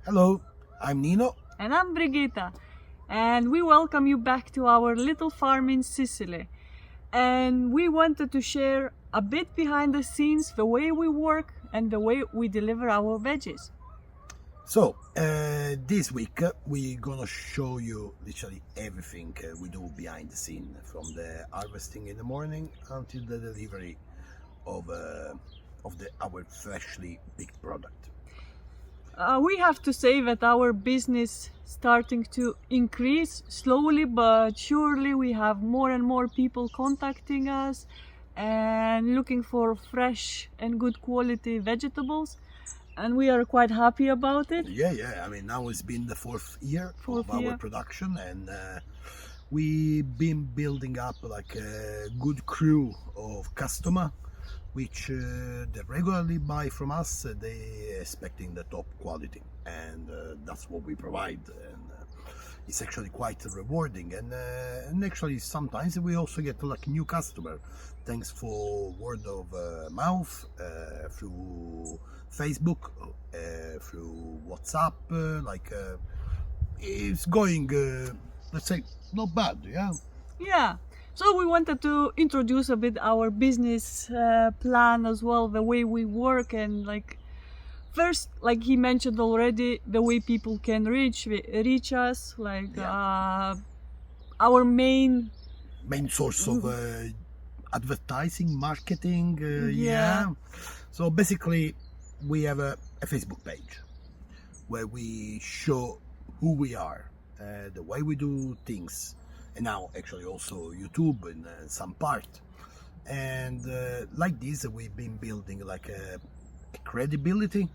Hello, I'm Nino. And I'm Brigitta, and we welcome you back to our little farm in Sicily. And we wanted to share a bit behind the scenes, the way we work and the way we deliver our veggies. So, this week we're gonna show you literally everything we do behind the scene, from the harvesting in the morning until the delivery of our freshly picked product. We have to say that our business starting to increase slowly but surely. We have more and more people contacting us and looking for fresh and good quality vegetables, and we are quite happy about it. Yeah. I mean, now it's been the fourth year of our year. production, and we've been building up like a good crew of customer which they regularly buy from us. They expecting the top quality, and that's what we provide, and it's actually quite rewarding. And actually sometimes we also get like new customer thanks for word of mouth, through Facebook, through WhatsApp, it's going, let's say, not bad. Yeah. So we wanted to introduce a bit our business plan as well, the way we work, and first, like he mentioned already, the way people can reach us, our main source of advertising, marketing. Yeah. So basically, we have a Facebook page where we show who we are, the way we do things, and now actually also YouTube in some part. And like this, we've been building like a credibility.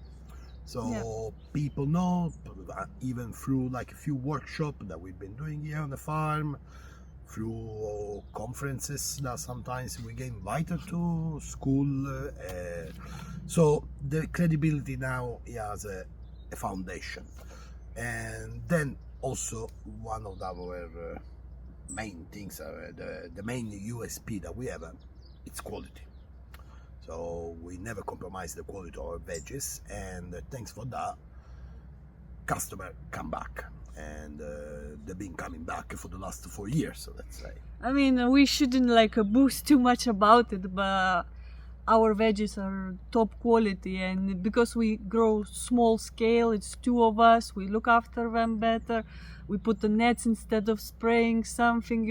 So people know, even through like a few workshops that we've been doing here on the farm, through conferences that sometimes we get invited to, school. So the credibility now has a foundation. And then also one of our main things, the main USP that we have, it's quality. So we never compromise the quality of our veggies, and thanks for that, customer come back, and they've been coming back for the last 4 years, so let's say. I mean, we shouldn't boast too much about it, but our veggies are top quality, and because we grow small scale, it's 2 of us, we look after them better, we put the nets instead of spraying something,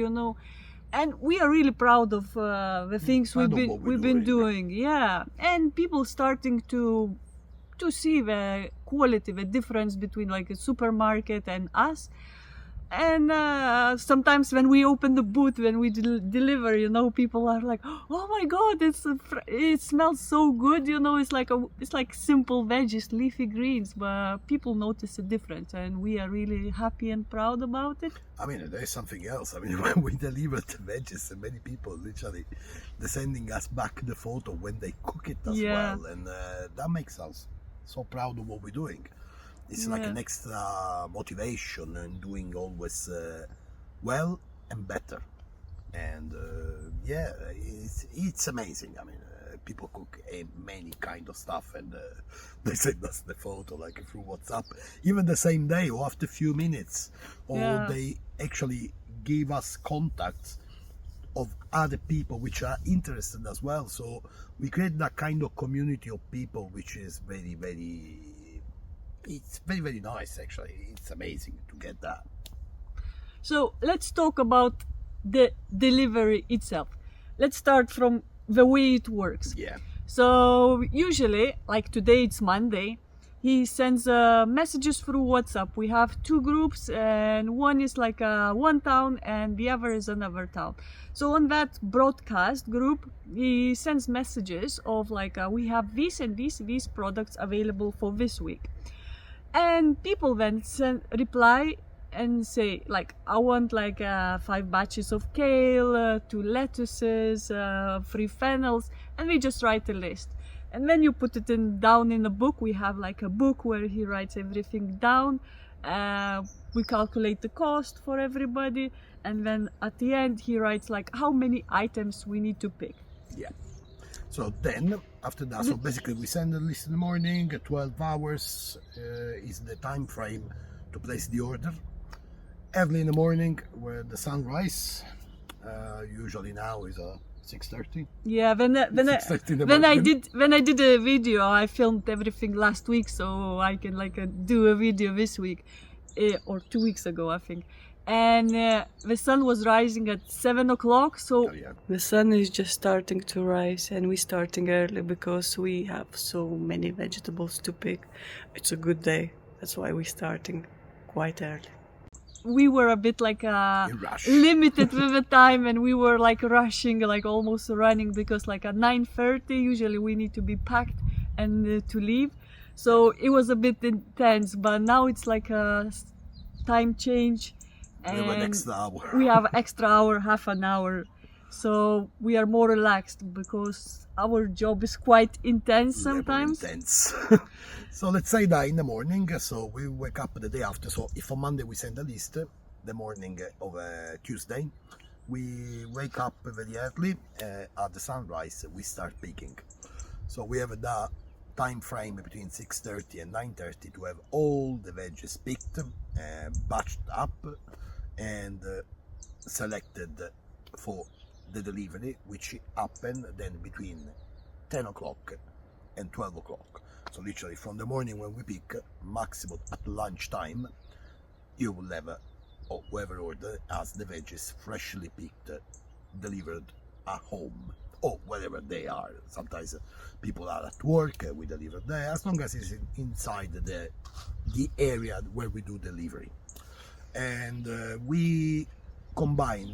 and we are really proud of the things we've been doing. Yeah, and people starting to see the quality, the difference between like a supermarket and us. And sometimes when we open the booth, when we deliver, people are like, "Oh my God, it smells so good!" It's like simple veggies, leafy greens, but people notice a difference, and we are really happy and proud about it. I mean, there's something else. I mean, when we deliver the veggies, many people literally they're sending us back the photo when they cook it as well, and that makes us so proud of what we're doing. It's like an extra motivation and doing always well and better. And it's amazing. I mean, people cook many kind of stuff, and they send us the photo like through WhatsApp, even the same day or after a few minutes, or they actually give us contacts of other people which are interested as well. So we create that kind of community of people, which is it's very, very nice, actually. It's amazing to get that. So let's talk about the delivery itself. Let's start from the way it works. Yeah. So usually, like today it's Monday, he sends messages through WhatsApp. We have 2 groups, and one is like one town and the other is another town. So on that broadcast group, he sends messages of we have this and these products available for this week. And people then reply and say I want 5 batches of kale, 2 lettuces, 3 fennels, and we just write a list. And then you put it down in a book. We have a book where he writes everything down. We calculate the cost for everybody, and then at the end he writes how many items we need to pick. Yeah. So then After that, so basically we send the list in the morning. 12 hours is the time frame to place the order. Early in the morning, where the sunrise, usually now is 6:30. Yeah, when I did a video, I filmed everything last week, so I can do a video this week, or 2 weeks ago, I think. And the sun was rising at 7 o'clock, so the sun is just starting to rise, and we're starting early because we have so many vegetables to pick. It's a good day, that's why we're starting quite early. We were a bit limited with the time, and we were rushing, almost running, because at 9:30 usually we need to be packed and to leave. So it was a bit intense, but now it's a time change. We have an extra hour. We have extra hour, half an hour. So we are more relaxed because our job is quite intense sometimes. Intense. So let's say that in the morning, so we wake up the day after. So if on Monday we send a list, the morning of Tuesday, we wake up very early. At the sunrise, we start picking. So we have that time frame between 6:30 and 9:30 to have all the veggies picked, batched up, and selected for the delivery, which happen then between 10 o'clock and 12 o'clock. So literally from the morning when we pick, maximum at lunchtime, you will have or whoever order has the veggies freshly picked, delivered at home or wherever they are. Sometimes people are at work, we deliver there, as long as it's inside the area where we do delivery. And we combine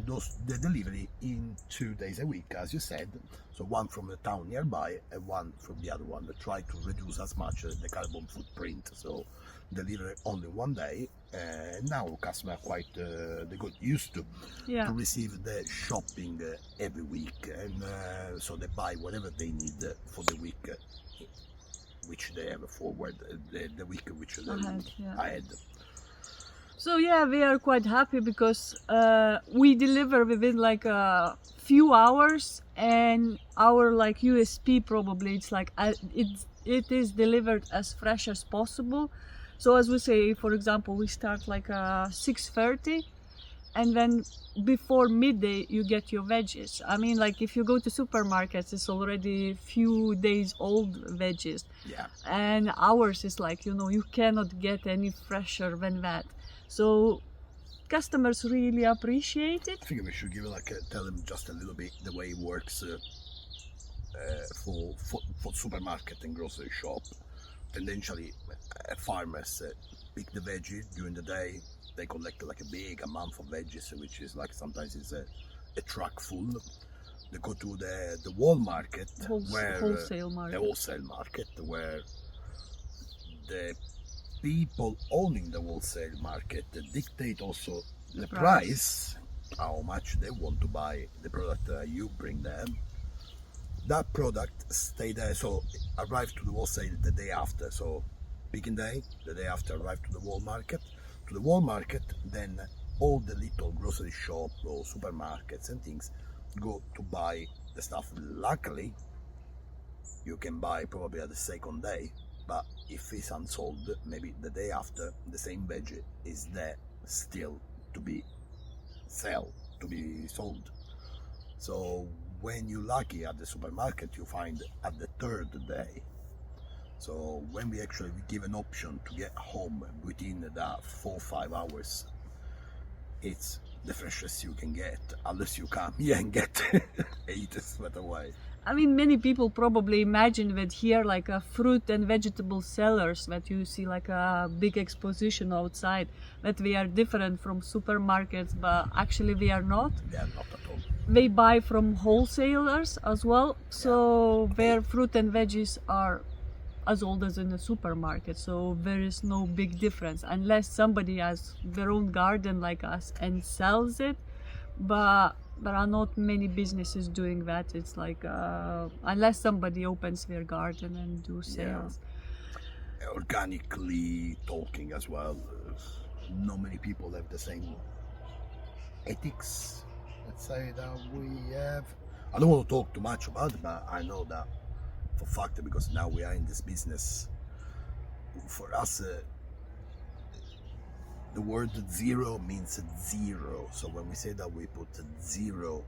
the delivery in 2 days a week, as you said. So one from the town nearby and one from the other one. Try to reduce as much the carbon footprint. So deliver only one day. And now customers are quite they got used to receive the shopping every week, and so they buy whatever they need for the week, which they have forward the week which they ahead. So yeah, we are quite happy because we deliver within a few hours, and our USP probably it's it is delivered as fresh as possible. So as we say, for example, we start 6:30, and then before midday you get your veggies. I mean, if you go to supermarkets, it's already few days old veggies. Yeah. And ours is you cannot get any fresher than that. So customers really appreciate it. I think we should give tell them just a little bit the way it works for supermarket and grocery shop. Tendentially, farmers pick the veggie during the day. They collect a big amount of veggies, which is sometimes it's a truck full. They go to the Walmart, wholesale market. The wholesale market, where the people owning the wholesale market dictate also the price, how much they want to buy the product you bring them. That product stay there, so arrive to the wholesale the day after. So picking day, the day after arrive to the Walmart. To the Walmart, then all the little grocery shop or supermarkets and things go to buy the stuff. Luckily, you can buy probably at the second day, but if it's unsold, maybe the day after, the same veggie is there still to be sold. So when you're lucky at the supermarket, you find at the third day. So when we give an option to get home within that 4 or 5 hours, it's the freshest you can get, unless you come here and get 8 straight away. I mean, many people probably imagine that here, a fruit and vegetable sellers, that you see a big exposition outside, that we are different from supermarkets, but actually we are not. They are not at all. They buy from wholesalers as well, so their fruit and veggies are as old as in the supermarket, so there is no big difference, unless somebody has their own garden like us and sells it, but there are not many businesses doing that. It's unless somebody opens their garden and do sales. Yeah. Organically talking as well, not many people have the same ethics, let's say, that we have. I don't want to talk too much about it, but I know that for fact, because now we are in this business. For us, the word zero means zero. So when we say that we put zero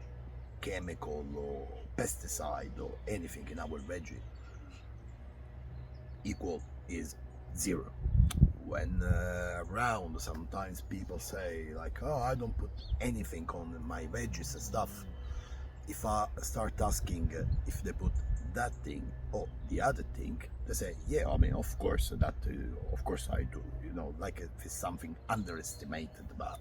chemical or pesticide or anything in our veggie, equal is zero. When around, sometimes people say like, oh, I don't put anything on my veggies and stuff. If I start asking if they put that thing or the other thing, they say, yeah, I mean, of course, that, of course I do, you know, like if it's something underestimated, but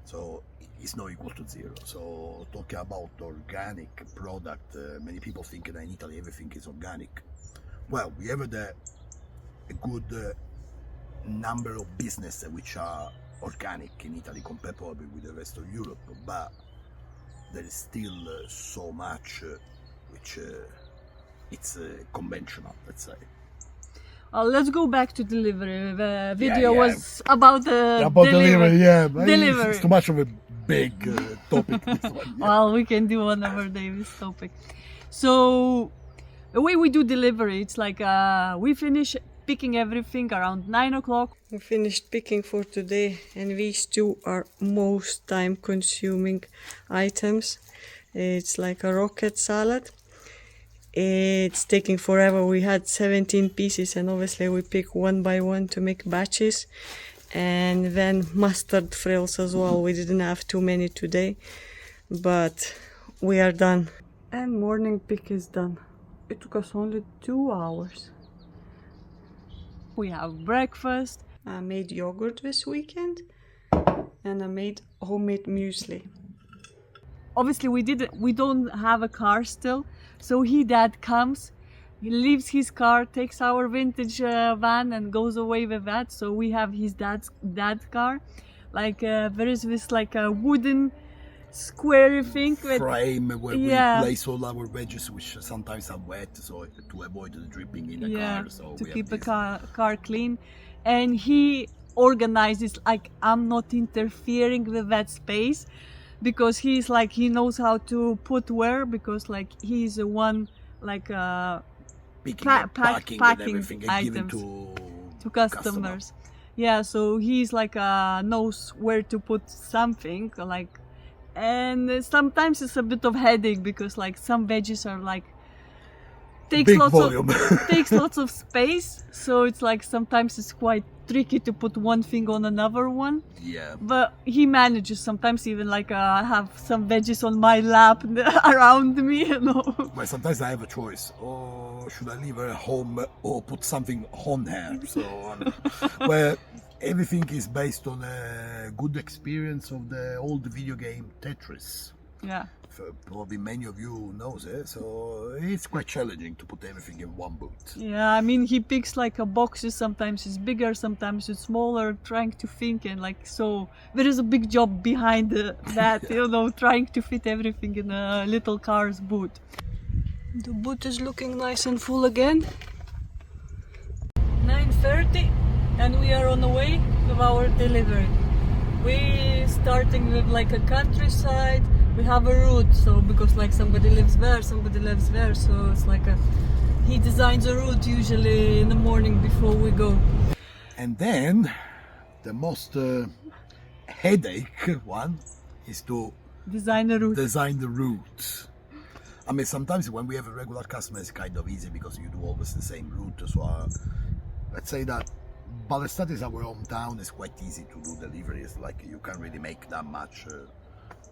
so it's not equal to zero. So talking about organic product, many people think that in Italy everything is organic. Well, we have a good number of businesses which are organic in Italy compared probably with the rest of Europe, but there is still so much which it's conventional, let's say. Let's go back to delivery. The video yeah. was about the delivery. Yeah, delivery. It's too much of a big topic. This one. Yeah. Well, we can do another day this topic. So the way we do delivery, it's like we finish picking everything around 9 o'clock. We finished picking for today, and these two are most time consuming items. It's like a rocket salad. It's taking forever. We had 17 pieces, and obviously we pick one by one to make batches. And then mustard frills as well. We didn't have too many today, but we are done. And morning pick is done. It took us only 2 hours. We have breakfast. I made yogurt this weekend, and I made homemade muesli. Obviously we don't have a car still, so dad comes, he leaves his car, takes our vintage van and goes away with that. So we have his dad's car. Like there is this like a wooden square thing with frame where we place all our veggies, which sometimes are wet, so to avoid the dripping in the car. So to keep the car clean. And he organizes, like, I'm not interfering with that space, because he's like, he knows how to put where, because like he's the one like packing and everything and giving to customers. Yeah, so he's like knows where to put something, like, and sometimes it's a bit of headache because like some veggies are like takes lots of space, so it's like sometimes it's quite tricky to put one thing on another one. Yeah. But he manages. Sometimes even like I have some veggies on my lap around me, you know. But sometimes I have a choice. Oh, should I leave her at home or put something on her? So, well, everything is based on a good experience of the old video game Tetris. Yeah. Probably many of you knows it, so it's quite challenging to put everything in one boot. Yeah, I mean, he picks like a boxes, sometimes it's bigger, sometimes it's smaller, trying to think, and like, so there is a big job behind that, you know, trying to fit everything in a little car's boot. The boot is looking nice and full again. 9:30 and we are on the way with our delivery. We're starting with like a countryside. We have a route, so because like somebody lives there, so it's like he designs a route usually in the morning before we go. And then the most headache one is to design the route. I mean, sometimes when we have a regular customer, it's kind of easy because you do always the same route. So let's say that Ballestate is our hometown. It's quite easy to do deliveries. Like you can't really make that much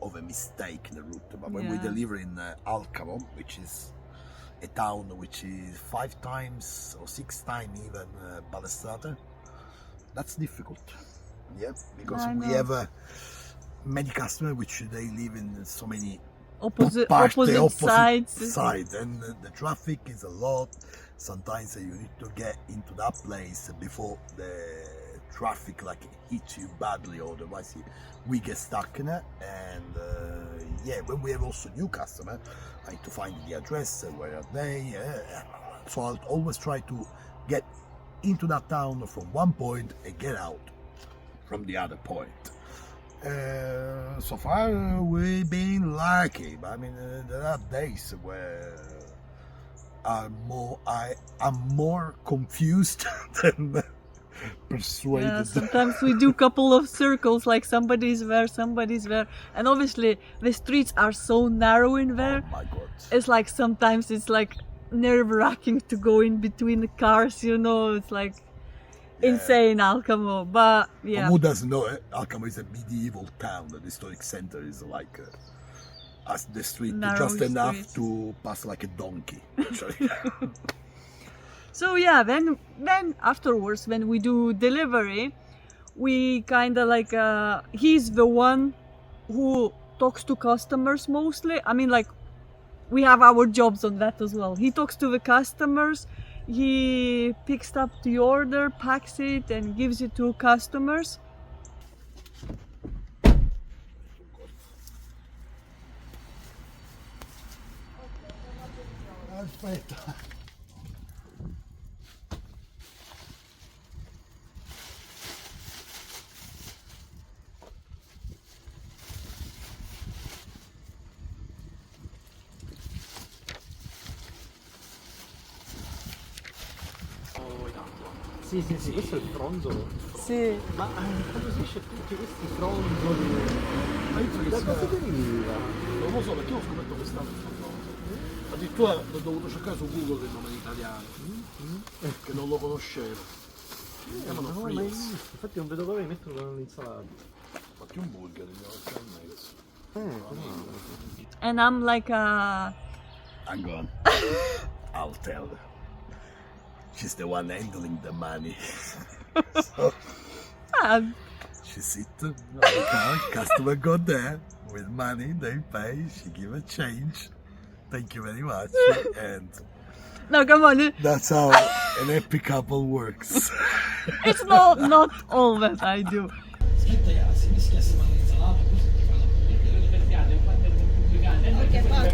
of a mistake in the route. But when we deliver in Alcamo, which is a town which is 5 times or 6 times even Ballestate, that's difficult. Yeah, because we have many customers which they live in so many opposite sides, and the traffic is a lot. Sometimes you need to get into that place before the traffic like hits you badly, otherwise we get stuck in it. And when we have also new customers, I need to find the address, where are they, so I'll always try to get into that town from one point and get out from the other point. So far we've been lucky, but I mean there are days where I'm more confused than persuaded. Yeah, sometimes we do couple of circles, like somebody's there, and obviously the streets are so narrow in there. Oh my god. It's like sometimes it's like nerve-wracking to go in between the cars, you know. It's like insane Alcamo, but yeah. For who doesn't know it, Alcamo is a medieval town. The historic center is like as the street Narrow just enough streets. to pass like a donkey. Actually. So yeah, then afterwards, when we do delivery, we kind of like he's the one who talks to customers mostly. I mean, like, we have our jobs on that as well. He talks to the customers, he picks up the order, packs it, and gives it to customers. Aspetta. Sì, sì, sì, questo è il fronzolo. Sì. Ma come si dice tutti questi fronzoli? Da cosa deriva? Non lo so, perché ho scoperto quest'anno sta cosa. Addirittura l'ho dovuto cercare su Google il nome in italiano, che non lo conoscevo. Si chiamano Non l'ho mai fries. visto, infatti non vedo l'ora di metterlo nell'insalata. Fatti un burger di 8 e mezzo. And I'm like a... I'm gone. I'll tell her. She's the one handling the money. So she sit on the car, customer go there with money, they pay, she give a change. Thank you very much. And No, come on. that's how an happy couple works. It's not all that I do. Aspetta che si mischiassimo all'insalata, così ti fanno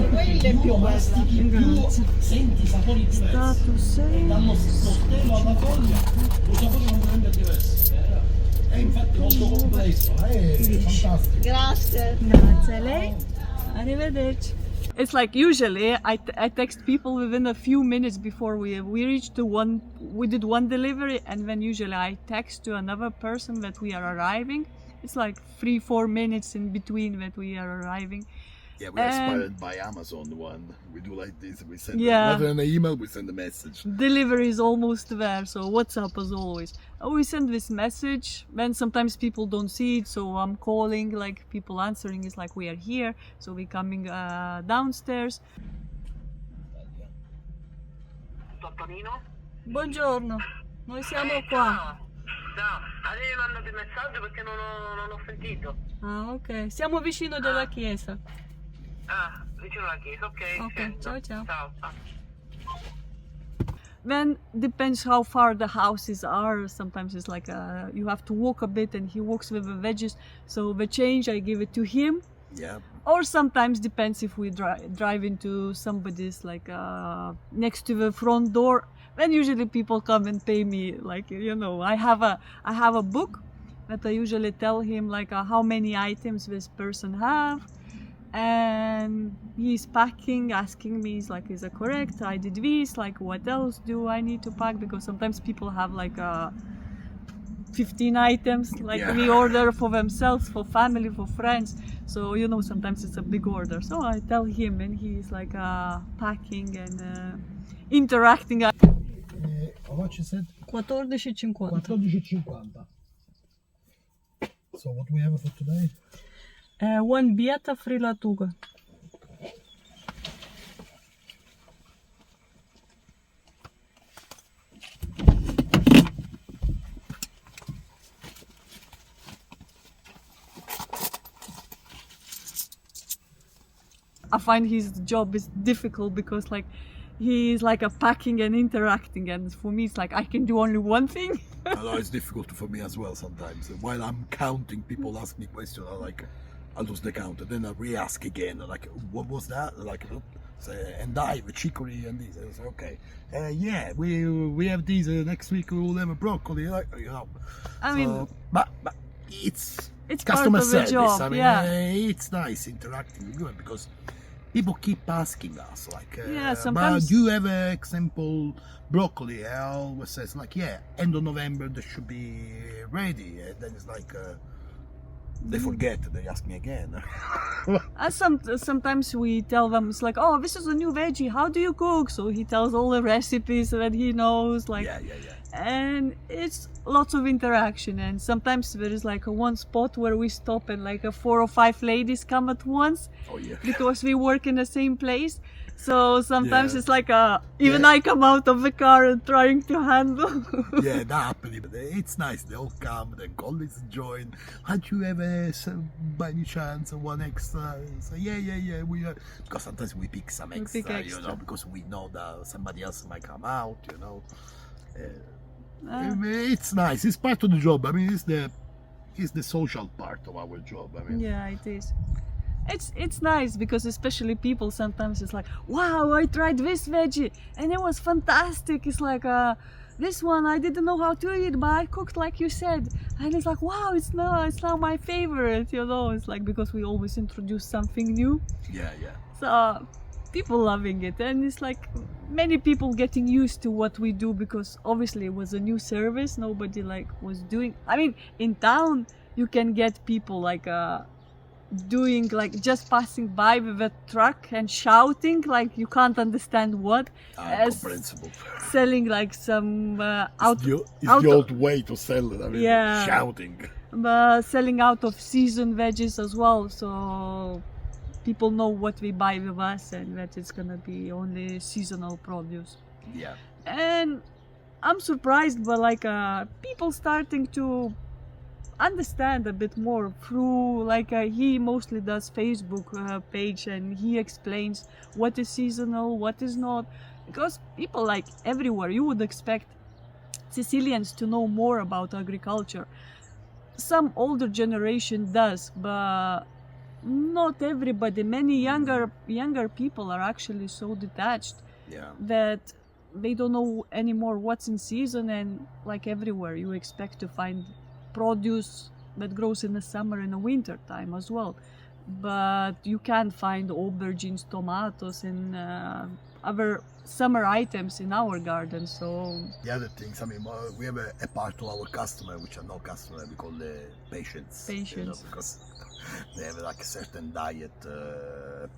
perché più mastichi, più senti i sapori diversi. E dallo stelo alla foglia, i sapori sono veramente diversi. È infatti molto complesso, è fantastico. Grazie. Grazie a lei. Arrivederci. It's like usually I text people within a few minutes before we reached we did one delivery, and then usually I text to another person that we are arriving. It's like 3-4 minutes in between that we are arriving. Yeah, we are inspired by Amazon one. We do like this. We send Yeah. rather than an email, we send a message. Delivery is almost there, so WhatsApp as always. We send this message, then sometimes people don't see it, so I'm calling, like people answering is like we are here, so we're coming downstairs. Tonino? Buongiorno, noi siamo qua. Ciao. Ciao, avevi mandato il messaggio perché non ho sentito. Ah, ok, siamo vicino della chiesa. Ah, vicino alla chiesa, ok. Ok, sento. ciao, ciao. Ciao, ciao. Then depends how far the houses are. Sometimes it's like you have to walk a bit, and he walks with the veggies. So the change I give it to him. Yeah. Or sometimes depends if we drive into somebody's like next to the front door. Then usually people come and pay me, like, you know, I have a book that I usually tell him like how many items this person have, and he's packing, asking me, he's like, is it correct? I did this, like, what else do I need to pack? Because sometimes people have like 15 items, like we order for themselves, for family, for friends. So, you know, sometimes it's a big order. So I tell him, and he's like packing and interacting. How much you said? 14,50. 14,50. So what do we have for today? One bieta frittata. I find his job is difficult because like he's like a packing and interacting, and for me it's like I can do only one thing. Although it's difficult for me as well sometimes. While I'm counting, people ask me questions. I lose the count, and then I re-ask again. Like, what was that? Like, say, and I, the chicory and this. I say, okay, yeah, we have these next week. We'll have a broccoli, like, you know. I mean, but it's it's customer part of the service. job. I mean, Yeah. it's nice interacting with you because people keep asking us, like, Yeah, but sometimes- do you have an example broccoli? I always says like, yeah, end of November they should be ready. And then it's like, they forget. They ask me again. Sometimes we tell them, it's like, oh, this is a new veggie, how do you cook? So he tells all the recipes that he knows, like, yeah. and it's lots of interaction. And sometimes there is like a one spot where we stop and like 4 or 5 ladies come at once Oh yeah. because we work in the same place. So sometimes Yeah. it's like even Yeah. I come out of the car and trying to handle. Yeah, that happened. But it's nice. They all come. The colleagues join. Had you ever, by any chance, one extra? So yeah. We are, because sometimes we pick some We extra, pick extra. you know, because we know that somebody else might come out, you know. Ah. It's nice. It's part of the job. I mean, it's the social part of our job. I mean, Yeah, it is. It's nice because especially people sometimes it's like, wow, I tried this veggie and it was fantastic. It's like this one I didn't know how to eat, but I cooked like you said, and it's like, wow, it's now my favorite. You know, it's like because we always introduce something new, yeah. so people loving it, and it's like many people getting used to what we do because obviously it was a new service. Nobody like was doing. I mean, in town you can get people like doing like just passing by with a truck and shouting like you can't understand what, Incomprehensible. selling like some It's the old way to sell it. I mean, Yeah. shouting. selling out of season veggies as well, so people know what we buy with us and that it's gonna be only seasonal produce. Yeah. And I'm surprised by like people starting to understand a bit more through like he mostly does Facebook page, and he explains what is seasonal, what is not, because people like everywhere you would expect Sicilians to know more about agriculture. Some older generation does, but not everybody. Many younger people are actually so detached Yeah. that they don't know anymore what's in season, and like everywhere you expect to find produce that grows in the summer and the winter time as well, but you can't find aubergines, tomatoes and other summer items in our garden. So The other things, I mean, we have a part of our customer, which are not customer, we call the patients. You know, Patients. because they have like a certain diet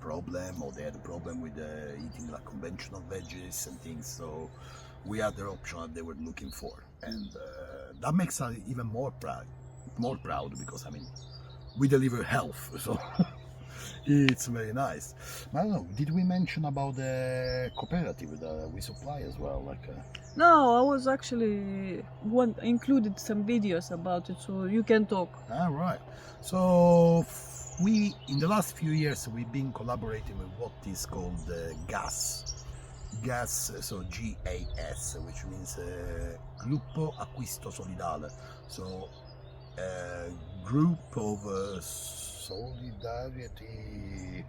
problem, or they had a problem with eating like conventional veggies and things. So we are the option that they were looking for, and that makes us even more proud because I mean, we deliver health, so it's very nice. But I don't know, did we mention about the cooperative that we supply as well? Like, no, I was actually included some videos about it, so you can talk. all right. So we, in the last few years, we've been collaborating with what is called GAS, so GAS, which means Gruppo Acquisto Solidale. So group of solidarity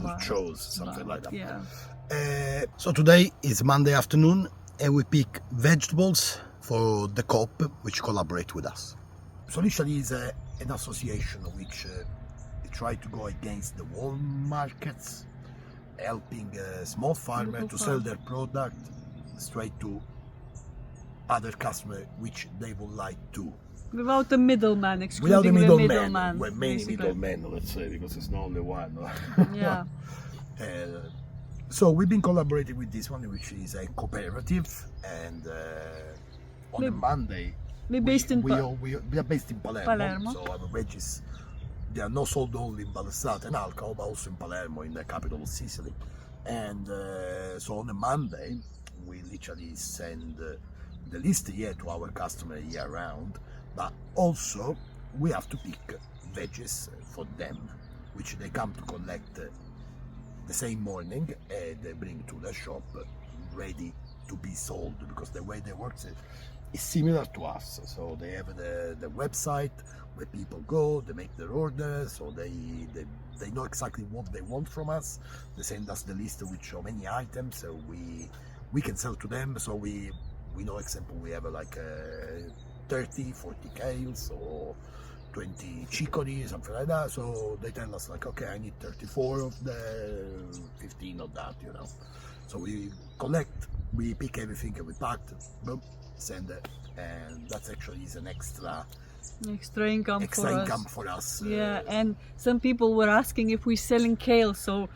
purchase, something like that. Yeah. So today is Monday afternoon, and we pick vegetables for the Coop, which collaborate with us. So initially is an association which try to go against the world markets, helping small farmers Local to sell their product straight to other customers which they would like to. Without the middleman, excluding Without the the middleman. Well, many basically. middlemen, let's say, because it's not only one. Yeah. So we've been collaborating with this one, which is a cooperative, and on a We- Monday We're based in we are based in Palermo, Palermo. so our veggies, they are not sold only in Balestate and Alcao, but also in Palermo, in the capital of Sicily. And so on a Monday, we literally send the list to our customer year round, but also we have to pick veggies for them, which they come to collect the same morning, and they bring to the shop ready to be sold, because the way they work is similar to us. So they have the website where people go, they make their orders, so they know exactly what they want from us. They send us the list with so many items, so we can sell to them. So we know, example, we have like 30, 40 kales or 20 chicory, something like that. So they tell us like, okay, I need 34 of the 15 of that, you know. So we collect, we pick everything and we pack it, boom, send it, and that's actually is an extra income for us. Yeah, and some people were asking if we're selling kale. So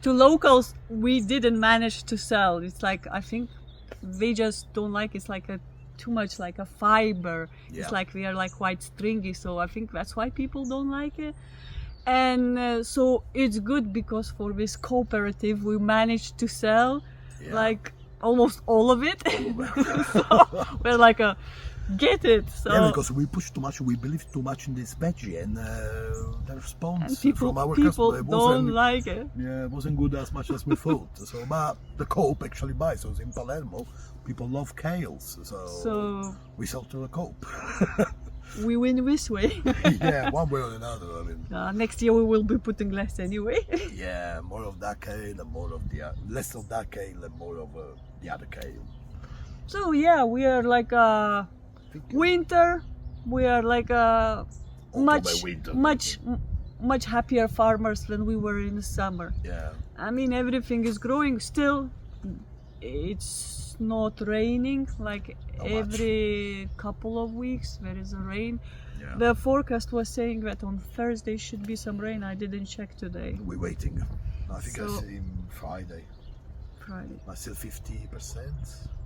to locals, we didn't manage to sell. It's like, I think they just don't like, it's like too much like a fiber. Yeah. It's like we are like quite stringy, so I think that's why people don't like it. And so it's good because for this cooperative we managed to sell like almost all of it. So we're like get it. So yeah, because we push too much, we believe too much in this veggie, and the response from our people customer don't like it. Yeah, it wasn't good as much as we thought. So, but the Coop actually buys. So in Palermo, people love kales, so we sell to the Coop. We win this way. Yeah, one way or another. I mean, next year we will be putting less anyway. Yeah, more of that kale and more of the less of that kale and more of the other kale. So yeah, we are like winter. We are like much happier farmers than we were in the summer. Yeah. I mean, everything is growing still. It's not raining like every couple of weeks there is a rain. Yeah. The forecast was saying that on Thursday should be some rain. I didn't check today. We're waiting. I think I see Friday. I still 50%.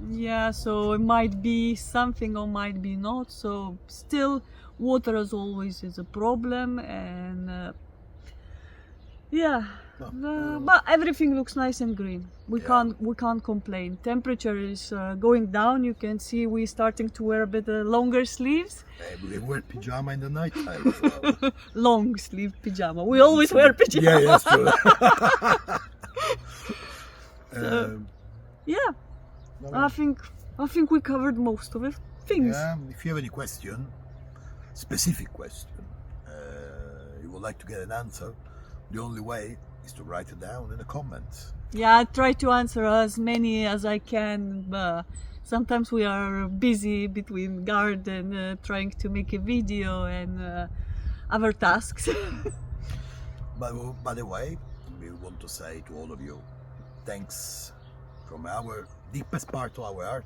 Yeah, so it might be something or might be not. So still, water as always is a problem, and but everything looks nice and green. We can't complain. Temperature is going down. You can see we're starting to wear a bit longer sleeves. We wear pyjama in the night time. So. Long sleeve pyjama. We always wear pyjama. Yeah, that's true. I think we covered most of it. Things. Yeah, if you have any question, specific question, you would like to get an answer, the only way is to write it down in the comments. Yeah, I try to answer as many as I can, but sometimes we are busy between garden, trying to make a video and other tasks. By the way, we want to say to all of you, thanks from our deepest part of our heart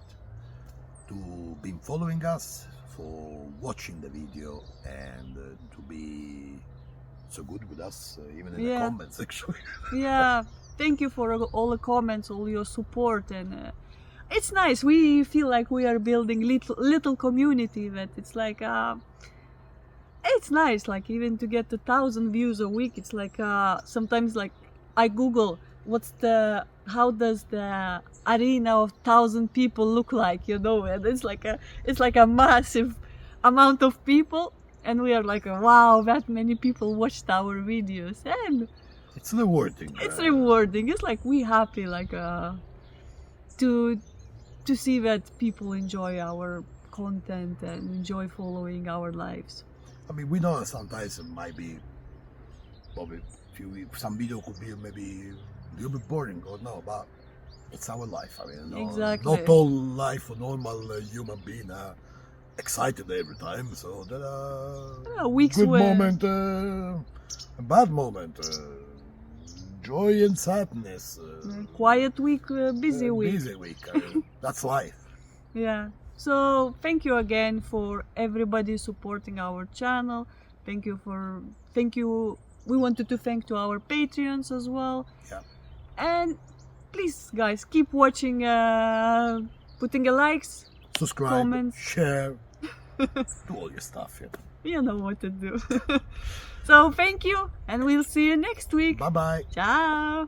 to be following us, for watching the video, and to be so good with us, even in the comments actually. Yeah, thank you for all the comments, all your support, and it's nice. We feel like we are building little community that it's like it's nice, like even to get 1,000 views a week. It's like sometimes like I Google how does the arena of 1,000 people look like, you know, and it's like a massive amount of people, and we are like, wow, that many people watched our videos, and it's rewarding. It's like we happy like to see that people enjoy our content and enjoy following our lives. I mean, we know sometimes it might be probably some video could be maybe a little bit boring or no, but it's our life. I mean, exactly. Not all life, a normal human being are excited every time. So there are weeks good where... moment, a bad moment, joy and sadness. Quiet week, busy week. Busy week. I mean, that's life. Yeah. So thank you again for everybody supporting our channel. Thank you. We wanted to thank to our Patreons as well. Yeah. And please, guys, keep watching, putting a likes, subscribe, comments, share, do all your stuff. Yeah. You know what to do. So thank you, and we'll see you next week. Bye bye. Ciao.